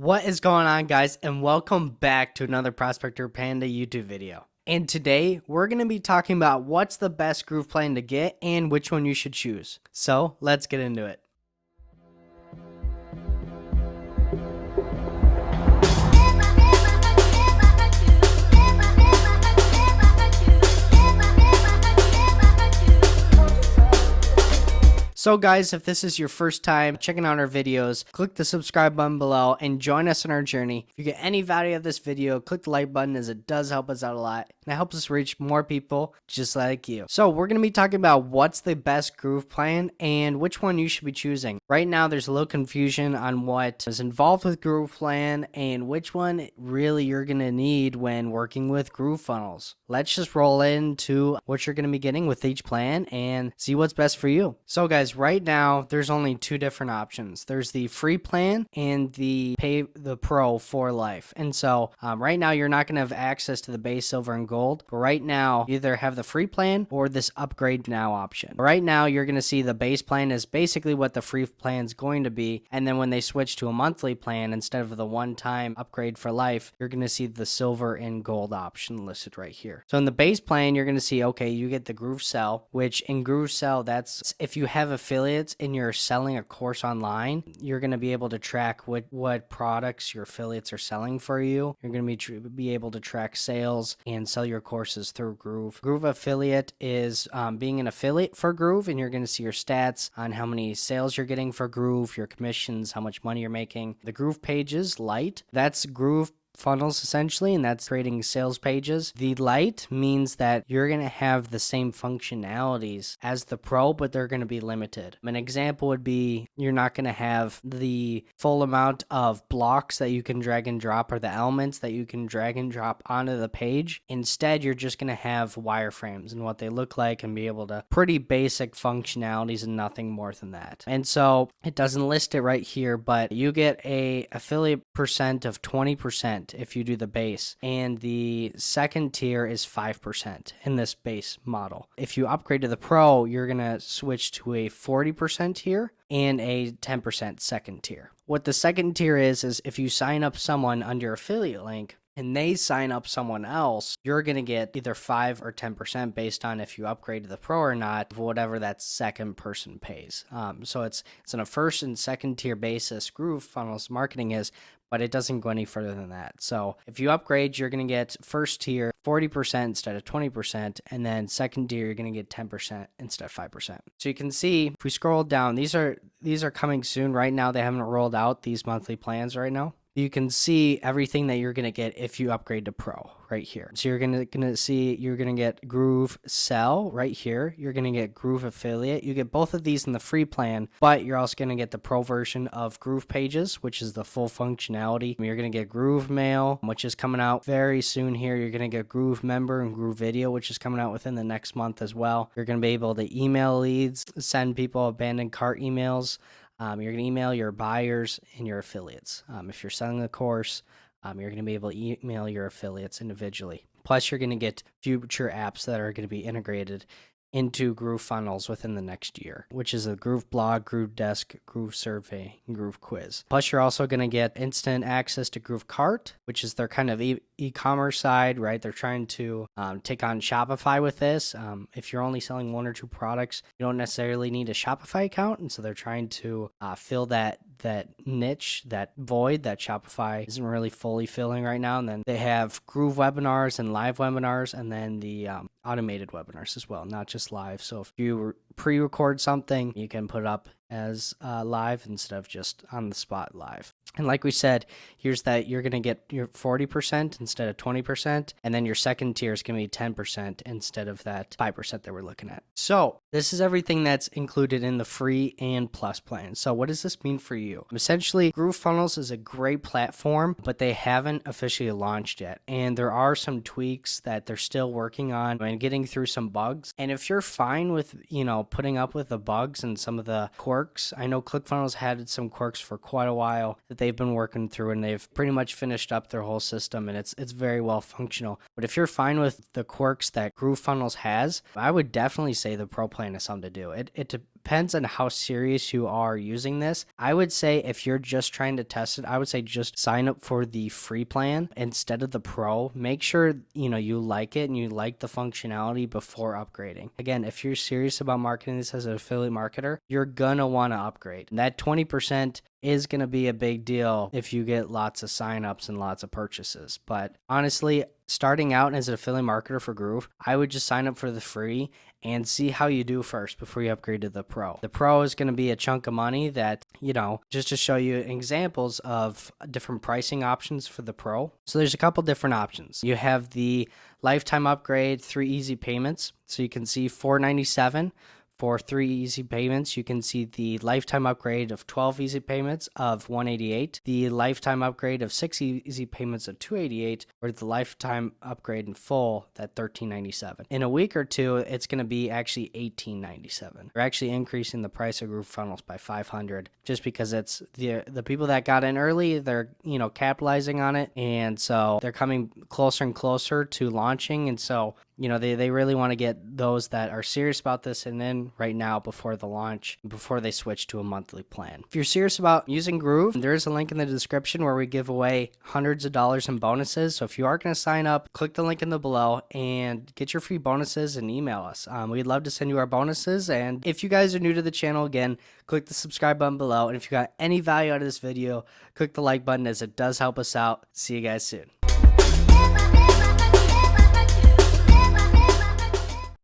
What is going on, guys, and welcome back to another Prospector Panda YouTube video. And today we're going to be talking about what's the best groove plan to get and which one you should choose. So let's get into it. So guys, if this is your first time checking out our videos, click the subscribe button below and join us on our journey. If you get any value of this video, click the like button as it does help us out a lot. And it helps us reach more people just like you. So we're going to be talking about what's the best groove plan and which one you should be choosing. Right now there's a little confusion on what is involved with groove plan and which one really you're going to need when working with GrooveFunnels. Let's just roll into what you're going to be getting with each plan and see what's best for you. So guys, right now there's only two different options. There's the free plan and the pro for life. And so right now you're not going to have access to the base, silver, and gold. But right now you either have the free plan or this upgrade now option. Right now you're going to see the base plan is basically what the free plan is going to be. And then when they switch to a monthly plan instead of the one-time upgrade for life, you're going to see the silver and gold option listed right here. So in the base plan, you're going to see, okay, you get the GrooveSell, which in GrooveSell, that's if you have affiliates and you're selling a course online, you're going to be able to track what products your affiliates are selling for you. You're going to be able to track sales and sell your courses through Groove. Groove Affiliate is being an affiliate for Groove, and you're going to see your stats on how many sales you're getting for Groove, your commissions, how much money you're making. The Groove pages, Lite, that's GrooveFunnels essentially, and that's creating sales pages. The Lite means that you're going to have the same functionalities as the Pro, but they're going to be limited. An example would be you're not going to have the full amount of blocks that you can drag and drop or the elements that you can drag and drop onto the page. Instead, you're just going to have wireframes and what they look like and be able to pretty basic functionalities and nothing more than that. And so it doesn't list it right here, but you get a affiliate percent of 20% if you do the base, and the second tier is 5% in this base model. If you upgrade to the Pro, you're going to switch to a 40% tier and a 10% second tier. What the second tier is if you sign up someone under your affiliate link and they sign up someone else, you're going to get either 5 or 10% based on if you upgrade to the Pro or not, whatever that second person pays. So it's on a first and second tier basis. GrooveFunnels marketing is, but it doesn't go any further than that. So if you upgrade, you're going to get first tier 40% instead of 20%, and then second tier, you're going to get 10% instead of 5%. So you can see, if we scroll down, these are coming soon. Right now, they haven't rolled out these monthly plans right now. You can see everything that you're going to get if you upgrade to Pro right here. So you're going to see, you're going to get GrooveSell right here. You're going to get Groove Affiliate. You get both of these in the free plan, but you're also going to get the Pro version of Groove Pages, which is the full functionality. You're going to get Groove Mail, which is coming out very soon here. You're going to get Groove Member and Groove Video, which is coming out within the next month as well. You're going to be able to email leads, send people abandoned cart emails. You're going to email your buyers and your affiliates. If you're selling a course, you're going to be able to email your affiliates individually. Plus, you're going to get future apps that are going to be integrated into GrooveFunnels within the next year, which is a Groove Blog, Groove Desk, Groove Survey, and Groove Quiz. Plus, you're also going to get instant access to Groove Cart, which is their kind of e-commerce side, right? They're trying to take on Shopify with this. If you're only selling one or two products, you don't necessarily need a Shopify account, and so they're trying to fill that niche, that void that Shopify isn't really fully filling right now. And then they have Groove webinars and live webinars, and then the automated webinars as well, not just live. So if you pre-record something, you can put it up as live instead of just on the spot live. And like we said, here's that you're going to get your 40% instead of 20%, and then your second tier is going to be 10% instead of that 5% that we're looking at. So this is everything that's included in the free and plus plan. So what does this mean for you? Essentially, GrooveFunnels is a great platform, but they haven't officially launched yet. And there are some tweaks that they're still working on and getting through some bugs. And if you're fine with, putting up with the bugs and some of the quirks, I know ClickFunnels had some quirks for quite a while that they've been working through, and they've pretty much finished up their whole system, and it's very well functional. But if you're fine with the quirks that GrooveFunnels has, I would definitely say the Pro plan is something to do. It depends on how serious you are using this. I would say if you're just trying to test it, I would say just sign up for the free plan instead of the pro. Make sure, you like it and you like the functionality before upgrading. Again, if you're serious about marketing this as an affiliate marketer, you're gonna want to upgrade. And that 20% is going to be a big deal if you get lots of signups and lots of purchases. But honestly, starting out as an affiliate marketer for Groove, I would just sign up for the free and see how you do first before you upgrade to the pro. The pro is going to be a chunk of money that, just to show you examples of different pricing options for the pro. So there's a couple different options. You have the lifetime upgrade, 3 easy payments. So you can see $497 for 3 easy payments. You can see the lifetime upgrade of 12 easy payments of $188, the lifetime upgrade of 6 easy payments of $288, or the lifetime upgrade in full at $1397. In a week or two, it's going to be actually $1897. We're actually increasing the price of GrooveFunnels by $500 just because it's the people that got in early, they're capitalizing on it, and so they're coming closer and closer to launching, and so they really want to get those that are serious about this and in right now before the launch, before they switch to a monthly plan. If you're serious about using Groove, there is a link in the description where we give away hundreds of dollars in bonuses. So if you are going to sign up, click the link in the below and get your free bonuses and email us. We'd love to send you our bonuses. And if you guys are new to the channel, again, click the subscribe button below. And if you got any value out of this video, click the like button as it does help us out. See you guys soon.